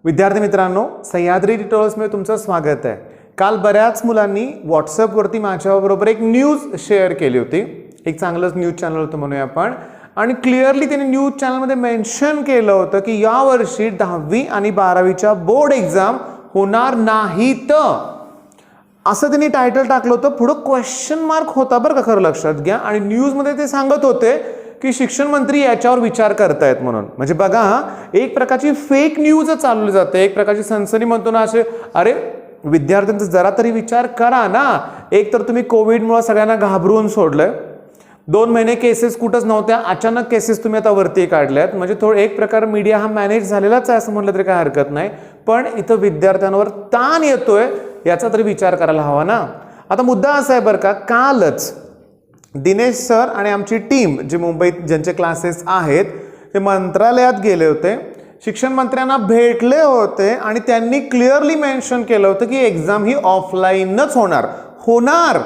विद्यार्थी मित्रांनो, सह्याद्री ट्युटोरियल्समध्ये तुमचं स्वागत आहे। काल बऱ्याच मुलांनी व्हॉट्सअपवरती माझ्याबरोबर एक न्यूज शेअर केली होती। एक चांगलंच न्यूज चॅनल होतं म्हणूया आपण, आणि क्लिअरली त्यांनी न्यूज चॅनलमध्ये मेन्शन केलं होतं की यावर्षी 10वी आणि 12वीच्या बोर्ड एक्झाम होणार नाहीत, असं त्यांनी टायटल टाकलं होतं। पुढे क्वेश्चन मार्क होता बरं का, खरं लक्षात घ्या। आणि न्यूजमध्ये ते सांगत होते की शिक्षण मंत्री याच्यावर विचार करतायत म्हणून। म्हणजे बघा, एक प्रकारची फेक न्यूज चालवली जाते, एक प्रकारची सनसनी म्हणतो ना, असे अरे विद्यार्थ्यांचा जरा तरी विचार करा ना। एक तर तुम्ही कोविडमुळे सगळ्यांना घाबरवून सोडलंय, 2 महिने केसेस कुठंच नव्हत्या, अचानक केसेस तुम्ही आता वरती काढल्यात। म्हणजे थोडं एक प्रकार मीडिया हा मॅनेज झालेलाच आहे असं म्हटलं तरी काय हरकत नाही, पण इथं विद्यार्थ्यांवर ताण येतोय याचा तरी विचार करायला हवा ना। आता मुद्दा असा आहे बरं का, कालच दिनेश सर आणि आमची टीम जे मुंबईत ज्यांचे क्लासेस आहेत ते मंत्रालयात गेले होते, शिक्षण मंत्र्यांना भेटले होते आणि त्यांनी क्लिअरली मेन्शन केलं होतं की एक्झाम ही ऑफलाईनच होणार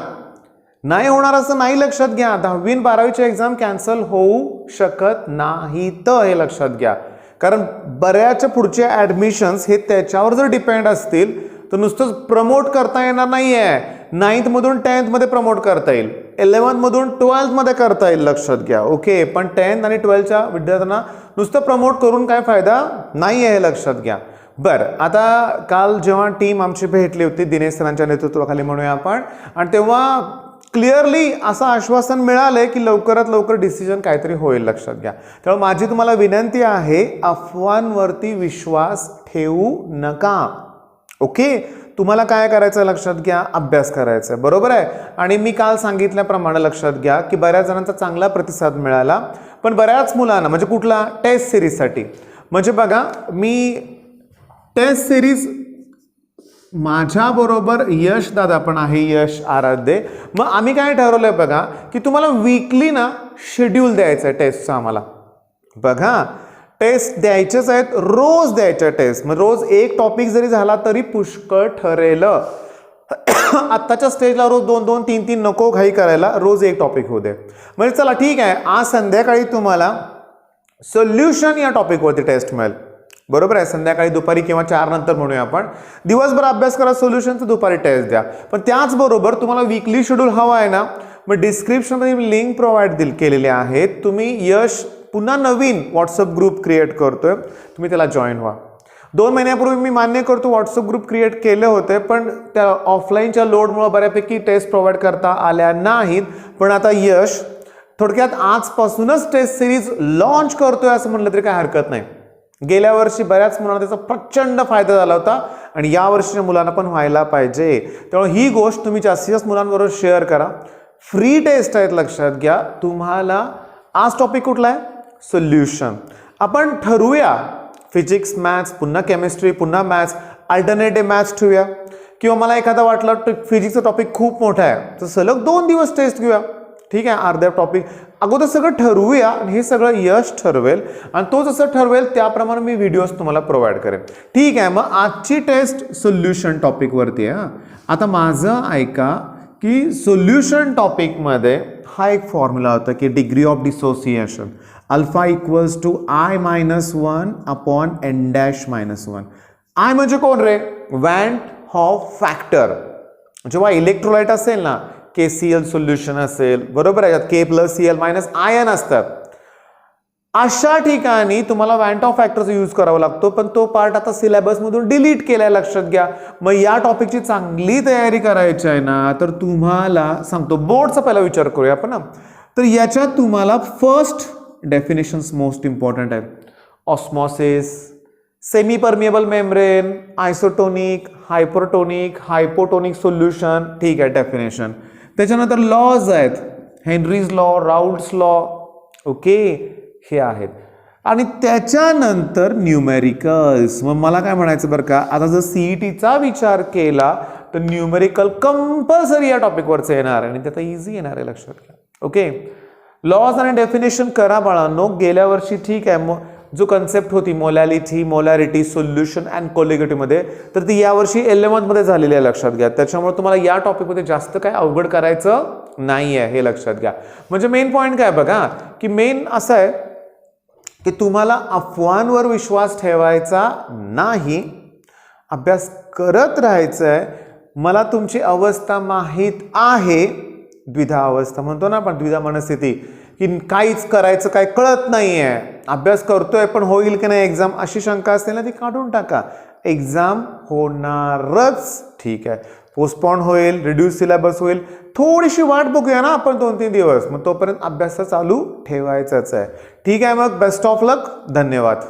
नाही होणार असं नाही, लक्षात घ्या। 10वी आणि 12वीची एक्झाम कॅन्सल होऊ शकत नाहीत, हे लक्षात घ्या। कारण बऱ्याचशा पुढचे ॲडमिशन्स हे त्याच्यावर जर डिपेंड असतील तर नुसतंच प्रमोट करता येणार नाहीये। 9th मधून 10th मध्ये प्रमोट करता येईल, 11th मधून 12th मध्ये करता येईल, लक्षात घ्या। ओके, पण 10th आणि 12thच्या विद्यार्थ्यांना नुसतं प्रमोट करून काय फायदा नाही आहे, हे लक्षात घ्या। बरं, आता काल जेव्हा टीम आमची भेटली होती दिनेश सरांच्या नेतृत्वाखाली म्हणूया आपण, आणि तेव्हा क्लिअरली असं आश्वासन मिळालंय की लवकरात लवकर डिसिजन काहीतरी होईल, लक्षात घ्या। त्यामुळे माझी तुम्हाला विनंती आहे, अफवांवरती विश्वास ठेवू नका। ओके, तुम्हाला काय करायचं लक्षात घ्या, अभ्यास करायचा, बरोबर आहे। आणि मी काल सांगितल्याप्रमाणे लक्षात घ्या की बऱ्याच जणांचा चांगला प्रतिसाद मिळाला, पण बऱ्याच मुलांना म्हणजे कुठला टेस्ट सिरीजसाठी, म्हणजे बघा मी टेस्ट सिरीज माझ्याबरोबर यश दादा पण आहे, यश आराध्य। मग आम्ही काय ठरवलंय बघा की तुम्हाला वीकली ना शेड्यूल द्यायचं आहे टेस्टचा आम्हाला। बघा, टेस्ट द्यायचेच आहेत, रोज द्यायच्या टेस्ट। मग रोज एक टॉपिक जरी झाला तरी पुष्कळ ठरेल। आत्ताच्या स्टेजला रोज 2-2, 3-3 नको घाई करायला, रोज एक टॉपिक होऊ दे। म्हणजे चला ठीक आहे, आज संध्याकाळी तुम्हाला सोल्युशन या टॉपिकवरती टेस्ट मिळेल, बरोबर आहे। संध्याकाळी दुपारी किंवा 4 नंतर म्हणूया आपण, दिवसभर अभ्यास करा सोल्युशनचं, दुपारी टेस्ट द्या। पण त्याचबरोबर तुम्हाला वीकली शेड्यूल हवा आहे ना, मग डिस्क्रिप्शनमध्ये लिंक प्रोव्हाइड केलेले आहेत। तुम्ही यश पुन्हा नवीन व्हॉट्सअप ग्रुप क्रिएट करतोय, तुम्ही त्याला जॉईन व्हा। 2 महिन्यापूर्वी मी मान्य करतो व्हॉट्सअप ग्रुप क्रिएट केले होते, पण त्या ऑफलाईनच्या लोडमुळे बऱ्यापैकी टेस्ट प्रोव्हाइड करता आल्या नाहीत। पण आता यश थोडक्यात आजपासूनच टेस्ट सिरीज लॉन्च करतोय असं म्हटलं तरी काय हरकत नाही। गेल्या वर्षी बऱ्याच मुलांना त्याचा प्रचंड फायदा झाला होता आणि या वर्षीच्या मुलांना पण व्हायला पाहिजे। त्यामुळे ही गोष्ट तुम्ही जास्तीत जास्त मुलांबरोबर शेअर करा। फ्री टेस्ट आहेत, लक्षात घ्या। तुम्हाला आज टॉपिक कुठला आहे, सोल्युशन। आपण ठरवूया फिजिक्स मॅथ्स, पुन्हा केमिस्ट्री, पुन्हा मॅथ्स, अल्टरनेटिव्ह मॅथ्स ठेवूया, किंवा मला एखादा वाटलं फिजिक्सचा टॉपिक खूप मोठा आहे तर सलग 2 दिवस टेस्ट घेऊया, ठीक आहे। अर्ध्या टॉपिक अगोदर सगळं ठरवूया आणि हे सगळं यश ठरवेल, आणि तो जसं ठरवेल त्याप्रमाणे मी व्हिडिओज तुम्हाला प्रोव्हाइड करेन, ठीक आहे। मग आजची टेस्ट सोल्युशन टॉपिकवरती आहे। आता माझं ऐका की सोल्युशन टॉपिकमध्ये हा एक फॉर्म्युला होता की degree of dissociation alpha equals to I-1 upon n-1। आय म्हणजे कोण रे, वॅन हॉफ फॅक्टर। जेव्हा इलेक्ट्रोलाइट असेल ना, KCl सोल्युशन असेल, बरोबर आहे, K+Cl- आयन असतात, अशा ठिकाणी तुम्हाला वॅन ऑफ फॅक्टरचा यूज करावा लागतो, पण तो पार्ट आता सिलेबस मधून डिलीट केलाय, लक्षात घ्या। मग या टॉपिकची चांगली तयारी करायची आहे ना, तर तुम्हाला सांगतो बोर्डचा पहिला विचार करूया आपण ना। तर याच्यात तुम्हाला फर्स्ट डेफिनेशन्स मोस्ट इम्पॉर्टंट आहेत, osmosis, semi permeable membrane, isotonic, hypotonic solution, ठीक आहे, डेफिनेशन। त्याच्यानंतर लॉज आहेत, Henry's law, Raoult's law, okay, हे आहेत। आणि त्याच्यानंतर न्यूमेरिकल्स। मग मला काय म्हणायचं बरं का, आता जर CETचा विचार केला तर न्यूमेरिकल कंपल्सरी या टॉपिकवरचं येणार आणि ते आता इझी येणार आहे, लक्षात घ्या। ओके, लॉज आणि डेफिनेशन करा बाळांनो। गेल्या वर्षी ठीक आहे जो कन्सेप्ट होती मोलॅरिटी, सोल्युशन अँड कोलिगेटिव्ह मध्ये, तर ती यावर्षी 11th मध्ये झालेली आहे, लक्षात घ्या। त्याच्यामुळे तुम्हाला या टॉपिकमध्ये जास्त काय अवघड करायचं नाही आहे, हे लक्षात घ्या। म्हणजे मेन पॉईंट काय बघा की मेन असं आहे की तुम्हाला अफवांवर विश्वास ठेवायचा नाही, अभ्यास करत राहायचं आहे. मला तुमची अवस्था माहीत आहे, द्विधा अवस्था म्हणतो ना आपण, द्विधा मनस्थिती, की काहीच करायचं काय कळत नाही आहे, अभ्यास करतोय पण होईल की नाही एक्झाम, अशी शंका असते ना, ती काढून टाका. एक्झाम होणारच, ठीक आहे. पोस्टपोन होईल, रिड्यूस सिलेबस होईल, थोडीशी वाट बघूया ना आपण 2-3 दिवस, मग तोपर्यंत अभ्यास चालू ठेवायचाच आहे. ठीक आहे, मग बेस्ट ऑफ लक, धन्यवाद.